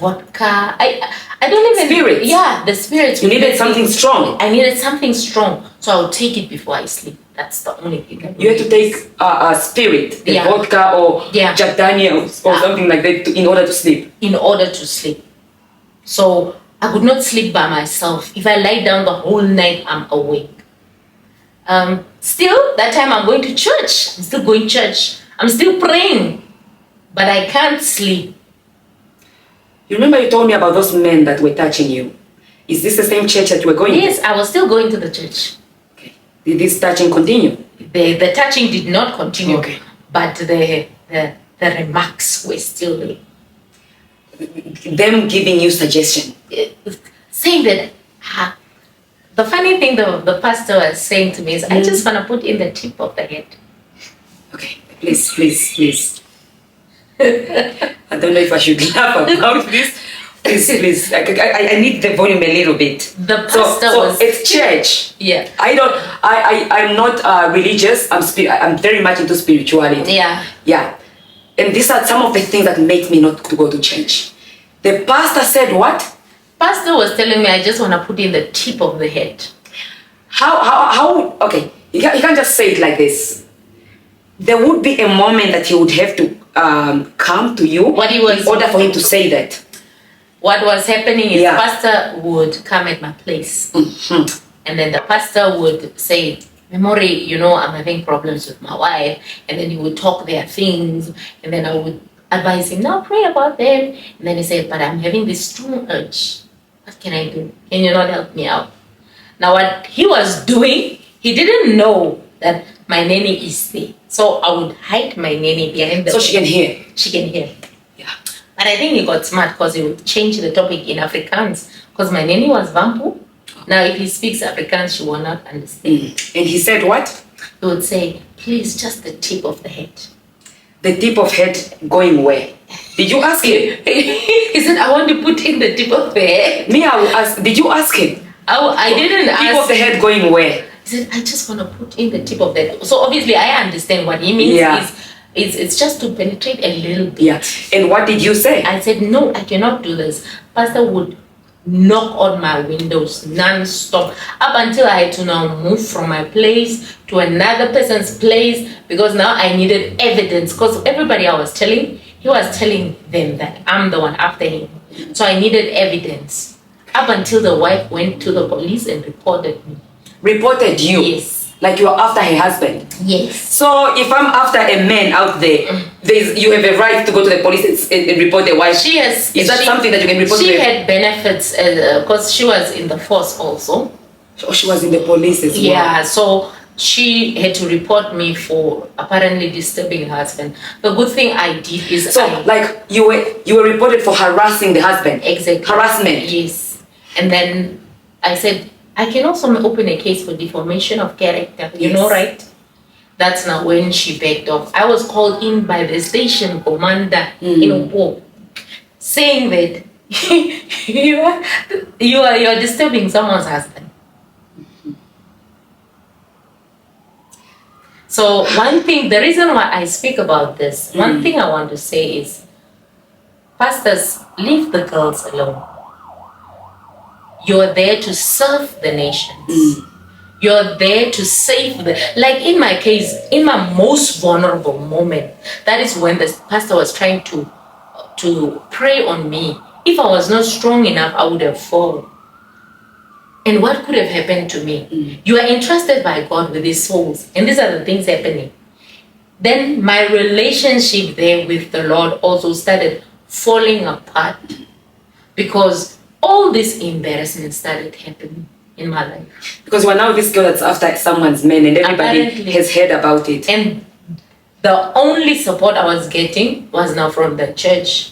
Speaker 2: vodka. I don't even.
Speaker 1: Spirits.
Speaker 2: Yeah, the spirits.
Speaker 1: You needed something strong.
Speaker 2: I needed something strong, so I would take it before I sleep. That's the only thing.
Speaker 1: You had to take a spirit, the vodka or Jack Daniels or something like that, in order to sleep.
Speaker 2: In order to sleep. So I could not sleep by myself. If I lie down the whole night, I'm awake. Still, that time I'm going to church. I'm still going to church. I'm still praying. But I can't sleep.
Speaker 1: You remember you told me about those men that were touching you. Is this the same church that you were going to?
Speaker 2: Yes, I was still going to the church.
Speaker 1: Okay. Did this touching continue?
Speaker 2: The touching did not continue.
Speaker 1: Okay.
Speaker 2: But the remarks were still there.
Speaker 1: Them giving you suggestion.
Speaker 2: Saying that, the funny thing the pastor was saying to me is, I just want to put in the tip of the head.
Speaker 1: Okay, please. I don't know if I should laugh about this. Please. I need the volume a little bit.
Speaker 2: The pastor was...
Speaker 1: it's church.
Speaker 2: Yeah.
Speaker 1: I'm not religious. I'm very much into spirituality.
Speaker 2: Yeah.
Speaker 1: Yeah. And these are some of the things that make me not to go to church. The pastor said what?
Speaker 2: Pastor was telling me I just want to put in the tip of the head.
Speaker 1: How okay, you can't just say it like this. There would be a moment that he would have to come to you in order for him to say that.
Speaker 2: What was happening is pastor would come at my place. And then the pastor would say, Memory, I'm having problems with my wife. And then he would talk their things. And then I would advise him, now pray about them. And then he said, but I'm having this strong urge. What can I do? Can you not help me out? Now what he was doing, he didn't know that my nanny is there. So I would hide my nanny behind the...
Speaker 1: So she can hear?
Speaker 2: She can hear.
Speaker 1: Yeah.
Speaker 2: But I think he got smart because he would change the topic in Afrikaans. Because my nanny was Vampu. Now if he speaks Afrikaans, she will not understand.
Speaker 1: And he said what?
Speaker 2: He would say, please, just the tip of the head.
Speaker 1: The tip of head going where? Did you ask him?
Speaker 2: He said, I want to put in the tip of the head.
Speaker 1: Me, I will ask. Did you ask him?
Speaker 2: I didn't ask.
Speaker 1: Tip of the head going where?
Speaker 2: He said, I just want to put in the tip of the head. So obviously I understand what he means. It's just to penetrate a little bit.
Speaker 1: Yeah. And what did you say?
Speaker 2: I said, no, I cannot do this. Pastor would knock on my windows non-stop up until I had to now move from my place to another person's place, because now I needed evidence, because everybody I was telling, he was telling them that I'm the one after him. So I needed evidence up until the wife went to the police and reported me.
Speaker 1: Reported you?
Speaker 2: Yes.
Speaker 1: Like you are after her husband?
Speaker 2: Yes.
Speaker 1: So if I'm after a man out there, you have a right to go to the police and report the wife? Is that something that you can report to?
Speaker 2: She had benefits because she was in the force also.
Speaker 1: So she was in the police as well?
Speaker 2: Yeah, so she had to report me for apparently disturbing her husband. The good thing I did is...
Speaker 1: So like you were reported for harassing the husband?
Speaker 2: Exactly.
Speaker 1: Harassment?
Speaker 2: Yes. And then I said, I can also open a case for defamation of character, you know, right? That's now when she backed off. I was called in by the station commander in Opo, saying that you are disturbing someone's husband. So one thing, the reason why I speak about this, one thing I want to say is, pastors, leave the girls alone. You're there to serve the nations. You're there to save the... Like in my case, in my most vulnerable moment, that is when the pastor was trying to pray on me. If I was not strong enough, I would have fallen. And what could have happened to me? You are entrusted by God with these souls, and these are the things happening. Then my relationship there with the Lord also started falling apart because all this embarrassment started happening in my life.
Speaker 1: Because you are now this girl that's after someone's man and everybody
Speaker 2: Apparently.
Speaker 1: has heard about it.
Speaker 2: And the only support I was getting was now from the church,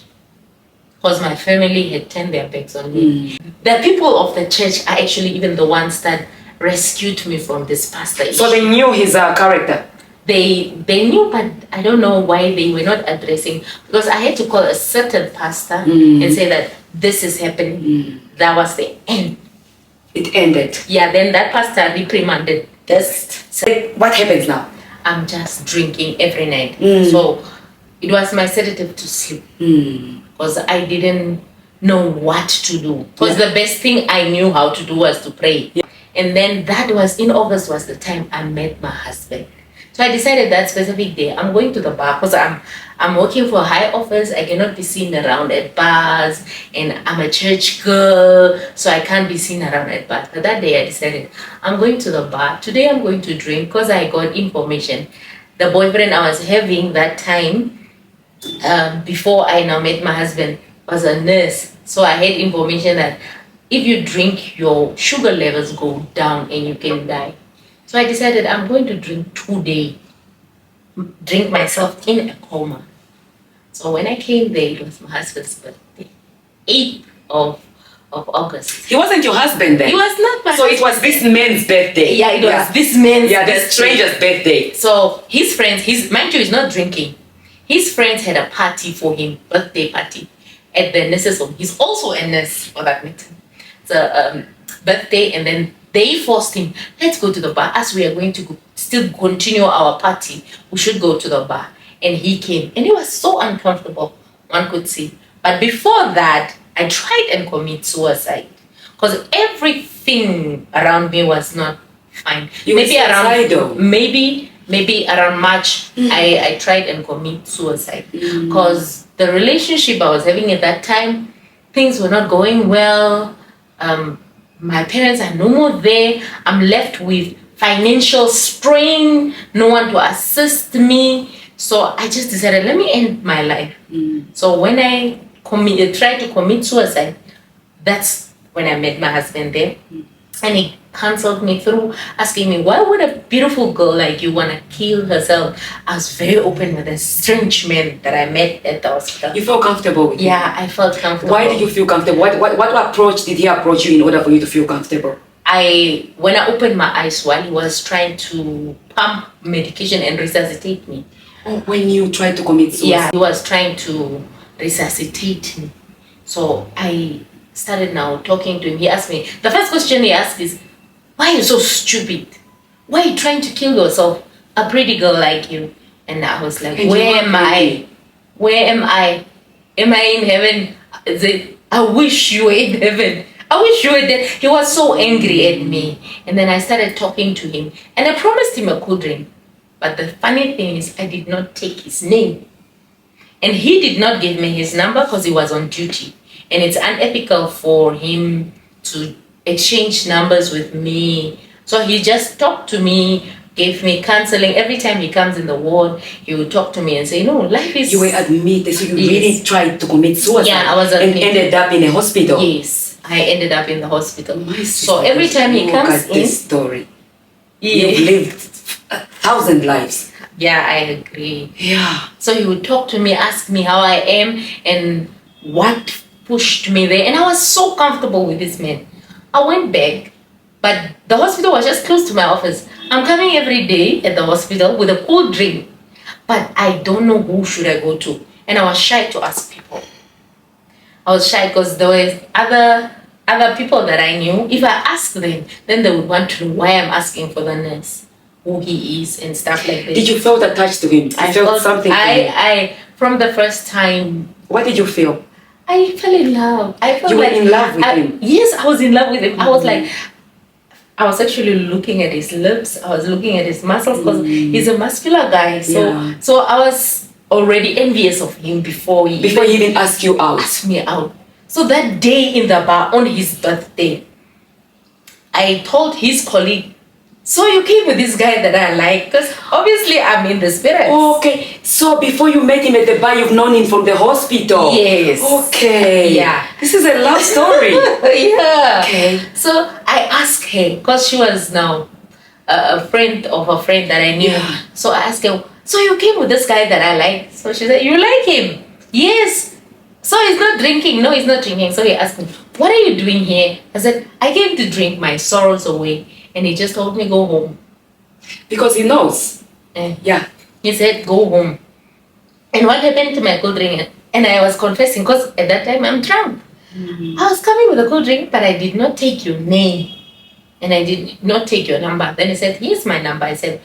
Speaker 2: because my family had turned their backs on me. The people of the church are actually even the ones that rescued me from this pastor.
Speaker 1: So they knew his character.
Speaker 2: They knew, but I don't know why they were not addressing, because I had to call a certain pastor and say that this is happening. That was the end.
Speaker 1: It ended.
Speaker 2: Yeah, then that pastor reprimanded this. So
Speaker 1: What happens now?
Speaker 2: I'm just drinking every night. So it was my sedative to sleep, because I didn't know what to do. Because the best thing I knew how to do was to pray. And then that was in August was the time I met my husband. So I decided that specific day I'm going to the bar, because I'm working for a high office. I cannot be seen around at bars, and I'm a church girl, so I can't be seen around at bars. But that day I decided I'm going to the bar. Today I'm going to drink, because I got information. The boyfriend I was having that time, before I now met my husband, was a nurse. So I had information that if you drink, your sugar levels go down and you can die. So I decided I'm going to drink today, drink myself in a coma. So when I came there, it was my husband's birthday, 8th of August.
Speaker 1: He wasn't your husband then?
Speaker 2: He was not my
Speaker 1: So it was this man's birthday?
Speaker 2: Yeah, it was this man's
Speaker 1: Yeah,
Speaker 2: birthday.
Speaker 1: this stranger's birthday.
Speaker 2: So his friends, mind you, he's not drinking. His friends had a party for him, birthday party, at the nurse's home. He's also a nurse, for that matter. It's a birthday, and then they forced him, let's go to the bar. As we are going to still continue our party, we should go to the bar. And he came, and it was so uncomfortable, one could see. But before that, I tried and commit suicide, because everything around me was not fine. Maybe around March, I tried and commit suicide, because the relationship I was having at that time, things were not going well. My parents are no more there. I'm left with financial strain, no one to assist me. So I just decided, let me end my life. So when I tried to commit suicide, that's when I met my husband there. And he counseled me through, asking me, why would a beautiful girl like you want to kill herself? I was very open with a strange man that I met at the hospital.
Speaker 1: You felt comfortable with him?
Speaker 2: Yeah, I felt comfortable.
Speaker 1: Why did you feel comfortable? What approach did he approach you in order for you to feel comfortable?
Speaker 2: When I opened my eyes while he was trying to pump medication and resuscitate me.
Speaker 1: Oh, when you tried to commit suicide?
Speaker 2: Yeah, he was trying to resuscitate me. So I started now talking to him. He asked me, the first question he asked is, why are you so stupid? Why are you trying to kill yourself? A pretty girl like you. And I was like, where am I? Where am I? Am I in heaven? I wish you were in heaven. I wish you were there. He was so angry at me. And then I started talking to him. And I promised him a cool drink. But the funny thing is, I did not take his name. And he did not give me his number because he was on duty. And it's unethical for him to exchange numbers with me. So he just talked to me, gave me counseling. Every time he comes in the ward, he would talk to me and say, no, life is...
Speaker 1: You were admitted, so you really tried to commit suicide?
Speaker 2: Yeah, I was admitted.
Speaker 1: And ended up in a hospital?
Speaker 2: Yes, I ended up in the hospital.
Speaker 1: So
Speaker 2: every time he comes in...
Speaker 1: this story. You've lived 1,000 lives.
Speaker 2: Yeah, I agree.
Speaker 1: Yeah.
Speaker 2: So he would talk to me, ask me how I am and what pushed me there. And I was so comfortable with this man. I went back, but the hospital was just close to my office. I'm coming every day at the hospital with a cool drink, but I don't know who should I go to. And I was shy to ask people. I was shy because there were other people that I knew. If I asked them, then they would want to know why I'm asking for the nurse, who he is and stuff like that.
Speaker 1: Did you feel attached to him? I felt something.
Speaker 2: From the first time.
Speaker 1: What did you feel?
Speaker 2: I fell in love.
Speaker 1: You were in love with him?
Speaker 2: Yes, I was in love with him. I was like, I was actually looking at his lips. I was looking at his muscles because he's a muscular guy. So I was already envious of him before he
Speaker 1: even asked you out.
Speaker 2: Asked me out. So that day in the bar on his birthday, I told his colleague, So you came with this guy that I like, because obviously I'm in the spirit.
Speaker 1: Okay, so before you met him at the bar, you've known him from the hospital.
Speaker 2: Yes.
Speaker 1: Okay.
Speaker 2: Yeah.
Speaker 1: This is a love story.
Speaker 2: Yeah.
Speaker 1: Okay.
Speaker 2: So I asked her, because she was now a friend of a friend that I knew.
Speaker 1: Yeah.
Speaker 2: So I asked her, so you came with this guy that I like? So she said, you like him? Yes. So he's not drinking? No, he's not drinking. So he asked me, what are you doing here? I said, I came to drink my sorrows away. And he just told me, go home.
Speaker 1: Because he knows.
Speaker 2: Yeah. He said, go home. And what happened to my cold drink? And I was confessing, because at that time I'm drunk. I was coming with a cold drink, but I did not take your name. And I did not take your number. Then he said, here's my number. I said,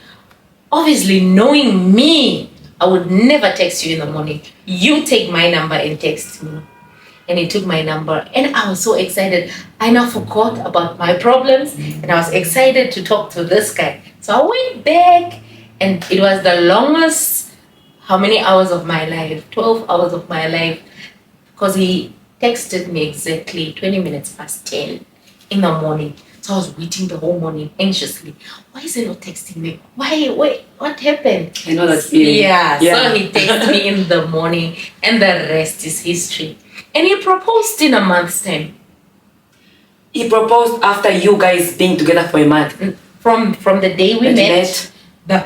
Speaker 2: obviously knowing me, I would never text you in the morning. You take my number and text me. And he took my number, and I was so excited. I now forgot about my problems, and I was excited to talk to this guy. So I went back, and it was the longest, how many hours of my life? 12 hours of my life, because he texted me exactly 20 minutes past 10 in the morning. So I was waiting the whole morning anxiously. Why is he not texting me? Why? What happened?
Speaker 1: I know that feeling.
Speaker 2: Yeah. So he texted me in the morning, and the rest is history. And he proposed in a month's time.
Speaker 1: He proposed after you guys being together for a month.
Speaker 2: From the day we met.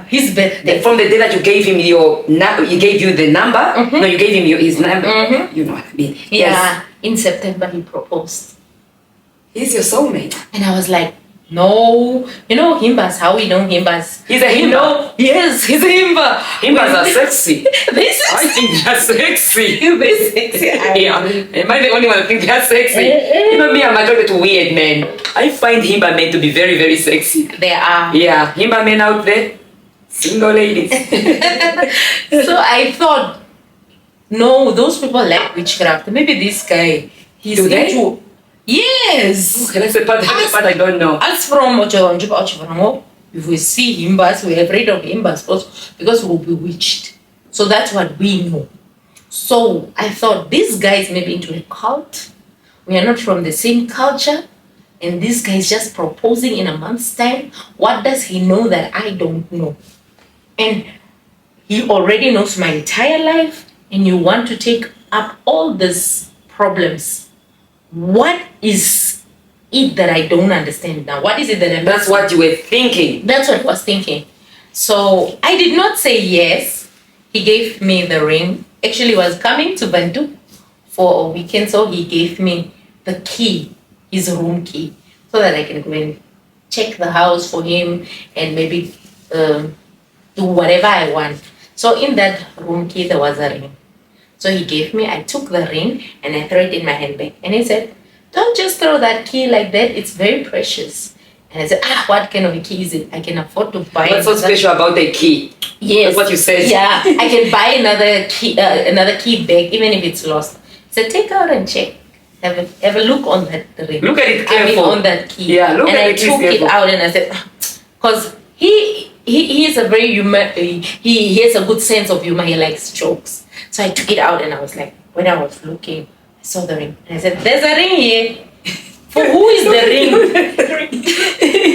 Speaker 2: His birthday.
Speaker 1: From the day that you gave him he gave you the number. No, you gave him his number. You know what I mean?
Speaker 2: Yeah.
Speaker 1: Yes.
Speaker 2: In September he proposed.
Speaker 1: He's your soulmate.
Speaker 2: And I was like, no. You know Himbas, how we know Himbas?
Speaker 1: He's a Himba.
Speaker 2: No. Yes, he's a Himba.
Speaker 1: Himbas are sexy. I think they're sexy.
Speaker 2: They're sexy.
Speaker 1: Yeah. Am I the only one that think they're sexy? You know me, I'm attracted to weird men. I find Himba men to be very, very sexy.
Speaker 2: They are.
Speaker 1: Yeah. Himba men out there, single ladies.
Speaker 2: So I thought, no, those people like witchcraft. Maybe this guy, he's into... Yes.
Speaker 1: Okay, that's the part I don't know.
Speaker 2: As from Ocho, if we see Himbas, we're afraid of Himbas because we'll be witched. So that's what we know. So I thought this guy is maybe into a cult. We are not from the same culture. And this guy is just proposing in a month's time. What does he know that I don't know? And he already knows my entire life. And you want to take up all these problems. What is it that I don't understand now? What is it that I'm
Speaker 1: That's
Speaker 2: missing?
Speaker 1: what you were thinking.
Speaker 2: That's what I was thinking. So I did not say yes. He gave me the ring. Actually, he was coming to Bantu for a weekend, so he gave me the key, his room key, so that I can go and check the house for him and maybe do whatever I want. So in that room key, there was a ring. So he gave me, I took the ring and I threw it in my handbag. And he said, don't just throw that key like that. It's very precious. And I said, what kind of a key is it? I can afford to buy.
Speaker 1: What's so special about the key?
Speaker 2: Yes.
Speaker 1: That's what you said.
Speaker 2: Yeah, I can buy another key bag, even if it's lost. So take out and check. Have a look on that ring.
Speaker 1: Look at it careful.
Speaker 2: On that key.
Speaker 1: Yeah, look
Speaker 2: and
Speaker 1: at
Speaker 2: I
Speaker 1: it
Speaker 2: took it out and I said, because he is a very humor. He has a good sense of humor. He likes jokes. So I took it out and I was like, when I was looking, I saw the ring. And I said, there's a ring here. For who is the ring?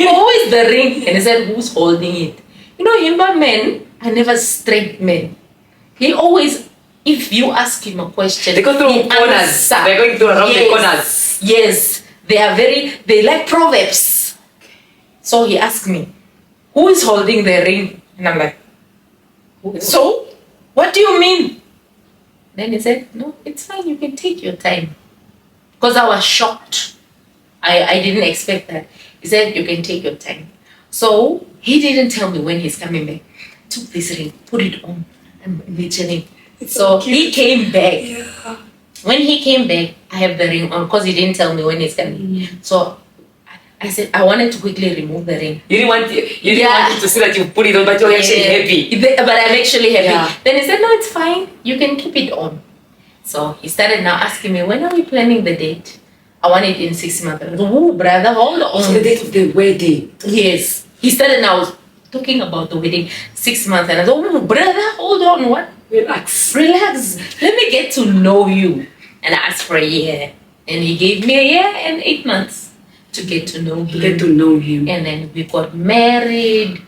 Speaker 2: For who is the ring? And he said, who's holding it? You know, Himba men are never straight men. He always, if you ask him a question,
Speaker 1: they go through corners. They're going through around the corners.
Speaker 2: Yes. They like proverbs. So he asked me, who is holding the ring? And I'm like, so? What do you mean? Then he said, no, it's fine. You can take your time. Because I was shocked. I didn't expect that. He said, you can take your time. So he didn't tell me when he's coming back. I took this ring, put it on. I'm mentioning. So he came back. Yeah. When he came back, I have the ring on because he didn't tell me when he's coming. So I said, I wanted to quickly remove the ring. You didn't want it to see that you put it on, but you're actually happy. But I'm actually happy. Yeah. Then he said, no, it's fine. You can keep it on. So he started now asking me, when are we planning the date? I want it in 6 months. I was, oh, brother, hold on. So the date of the wedding? Yes. He started now talking about the wedding 6 months. And I said, oh, brother, hold on. What? Relax. Let me get to know you. And I asked for a year. And he gave me a year and 8 months. to get to know him.
Speaker 1: Get to know him.
Speaker 2: And then we got married.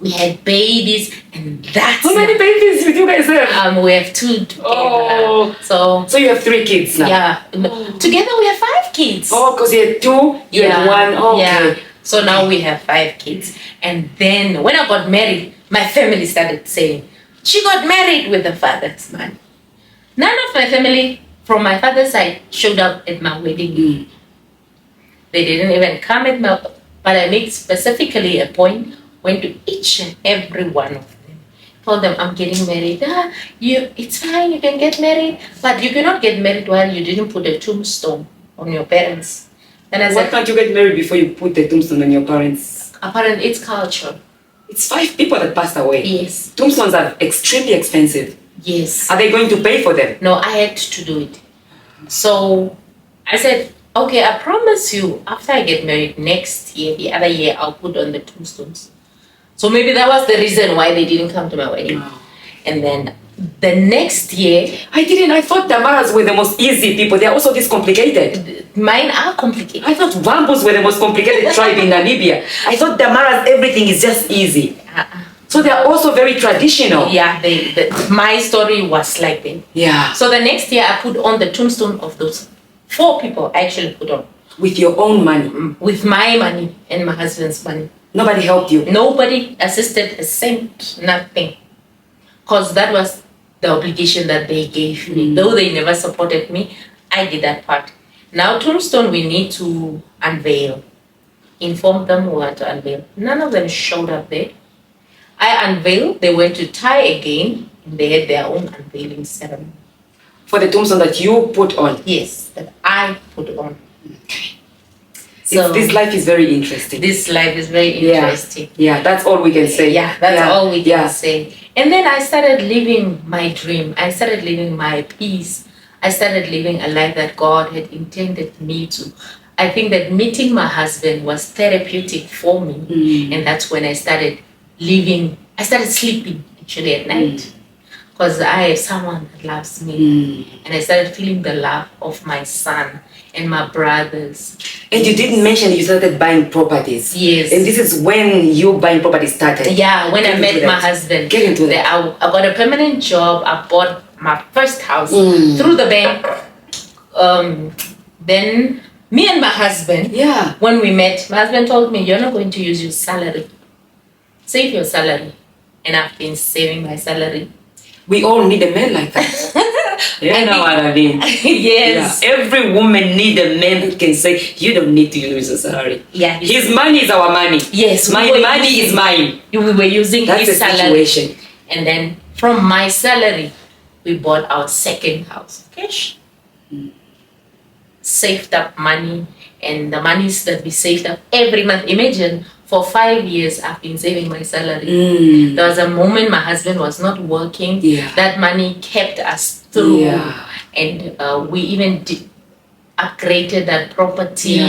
Speaker 2: We had babies, and that's
Speaker 1: how many babies did you guys have?
Speaker 2: We have 2 together.
Speaker 1: Oh, so you have 3 kids now.
Speaker 2: Yeah, together we have 5 kids.
Speaker 1: Oh, because you had 2, you had 1. Oh,
Speaker 2: yeah.
Speaker 1: Okay.
Speaker 2: So now we have 5 kids. And then when I got married, my family started saying, she got married with the father's money. None of my family from my father's side showed up at my wedding. They didn't even come at my, but I made specifically a point, went to each and every one of them, told them, I'm getting married. It's fine, you can get married, but you cannot get married while you didn't put a tombstone on your parents. And I
Speaker 1: Why
Speaker 2: said,
Speaker 1: can't you get married before you put the tombstone on your parents?
Speaker 2: apparently it's culture.
Speaker 1: It's 5 people that passed away.
Speaker 2: Yes.
Speaker 1: Tombstones are extremely expensive.
Speaker 2: Yes.
Speaker 1: Are they going to pay for them?
Speaker 2: No, I had to do it. So I said, okay, I promise you, after I get married next year, the other year, I'll put on the tombstones. So maybe that was the reason why they didn't come to my wedding. And then the next year,
Speaker 1: I thought Damaras were the most easy people. They are also this complicated.
Speaker 2: Mine are complicated.
Speaker 1: I thought Wambus were the most complicated tribe in Namibia. I thought Damaras, everything is just easy. So they are also very traditional.
Speaker 2: Yeah, my story was like that.
Speaker 1: Yeah.
Speaker 2: So the next year, I put on the tombstone of those 4 people I actually put on.
Speaker 1: With your own money?
Speaker 2: With my money and my husband's money.
Speaker 1: Nobody helped you?
Speaker 2: Nobody assisted a cent, nothing. Because that was the obligation that they gave me. Though they never supported me, I did that part. Now, tombstone, we need to unveil. Inform them we want to unveil. None of them showed up there. I unveiled, they went to tie again, and they had their own unveiling ceremony.
Speaker 1: For the tombstone that you put on?
Speaker 2: Yes, that I put on.
Speaker 1: Okay.
Speaker 2: So
Speaker 1: this life is very interesting.
Speaker 2: This life is very interesting.
Speaker 1: Yeah, that's all we can say.
Speaker 2: Yeah, that's all we can say. And then I started living my dream. I started living my peace. I started living a life that God had intended me to. I think that meeting my husband was therapeutic for me. And that's when I started living. I started sleeping actually at night. Because I have someone that loves me. And I started feeling the love of my son and my brothers.
Speaker 1: And you didn't mention you started buying properties.
Speaker 2: Yes.
Speaker 1: And this is when you buying properties started.
Speaker 2: Yeah, when I met my husband.
Speaker 1: Get into that.
Speaker 2: I got a permanent job. I bought my first house through the bank. Then me and my husband, when we met, my husband told me, you're not going to use your salary. Save your salary. And I've been saving my salary.
Speaker 1: We all need a man like that. You know what I mean?
Speaker 2: Yes.
Speaker 1: Yeah. Every woman need a man that can say, you don't need to use a salary.
Speaker 2: Yeah.
Speaker 1: His money is our money.
Speaker 2: Yes.
Speaker 1: My money is mine.
Speaker 2: We were using his salary.
Speaker 1: Situation.
Speaker 2: And then from my salary, we bought our second house. Cash. Saved up money. And the monies that we saved up every month. Imagine, for 5 years, I've been saving my salary. There was a moment my husband was not working. That money kept us through. And we even upgraded that property.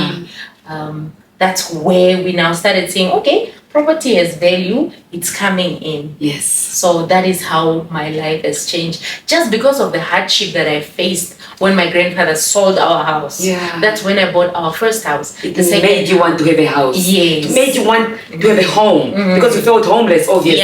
Speaker 2: That's where we now started saying, okay, property has value, it's coming in.
Speaker 1: Yes.
Speaker 2: So that is how my life has changed. Just because of the hardship that I faced when my grandfather sold our house. That's when I bought our first house.
Speaker 1: It made you want to have a house.
Speaker 2: Yes.
Speaker 1: It made you want to have a home. Because you felt homeless, obviously.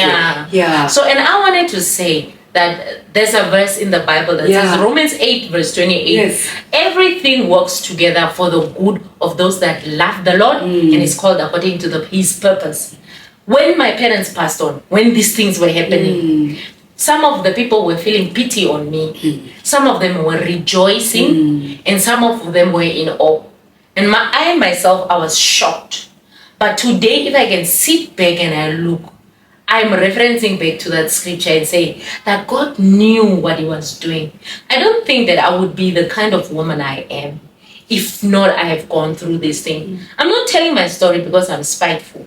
Speaker 2: So, and I wanted to say that there's a verse in the Bible that says, Romans 8 verse 28, everything works together for the good of those that love the Lord and is called according to His purpose. When my parents passed on, when these things were happening, some of the people were feeling pity on me. Some of them were rejoicing and some of them were in awe. And I myself, I was shocked. But today, if I can sit back and I look, I'm referencing back to that scripture and say that God knew what He was doing. I don't think that I would be the kind of woman I am if not I have gone through this thing. I'm not telling my story because I'm spiteful.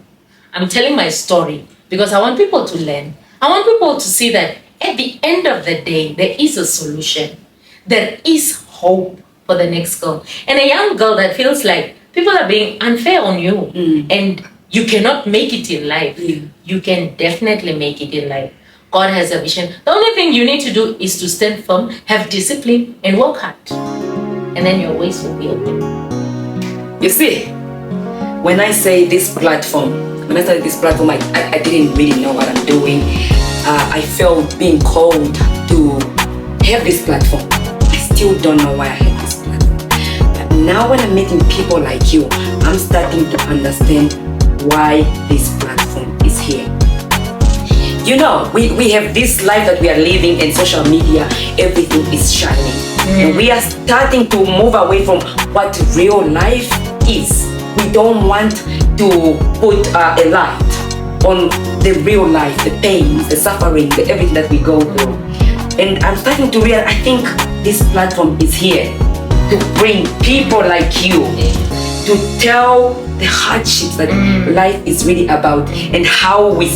Speaker 2: I'm telling my story because I want people to learn. I want people to see that at the end of the day, there is a solution. There is hope for the next girl. And a young girl that feels like people are being unfair on you and you cannot make it in life. You can definitely make it in life. God has a vision. The only thing you need to do is to stand firm, have discipline, and work hard. And then your ways will be open.
Speaker 1: You see, when I say this platform, when I started this platform, I didn't really know what I'm doing. I felt being called to have this platform. I still don't know why I have this platform. But now when I'm meeting people like you, I'm starting to understand why this platform is here. You know, we have this life that we are living in social media, everything is shining. And we are starting to move away from what real life is. We don't want to put a light on the real life, the pains, the suffering, the everything that we go through. And I'm starting to realize, I think this platform is here to bring people like you to tell the hardships that life is really about, and how we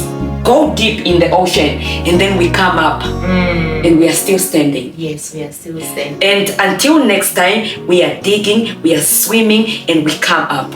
Speaker 1: go deep in the ocean and then we come up and we are still standing.
Speaker 2: Yes, we are still standing.
Speaker 1: And until next time, we are digging, we are swimming, and we come up.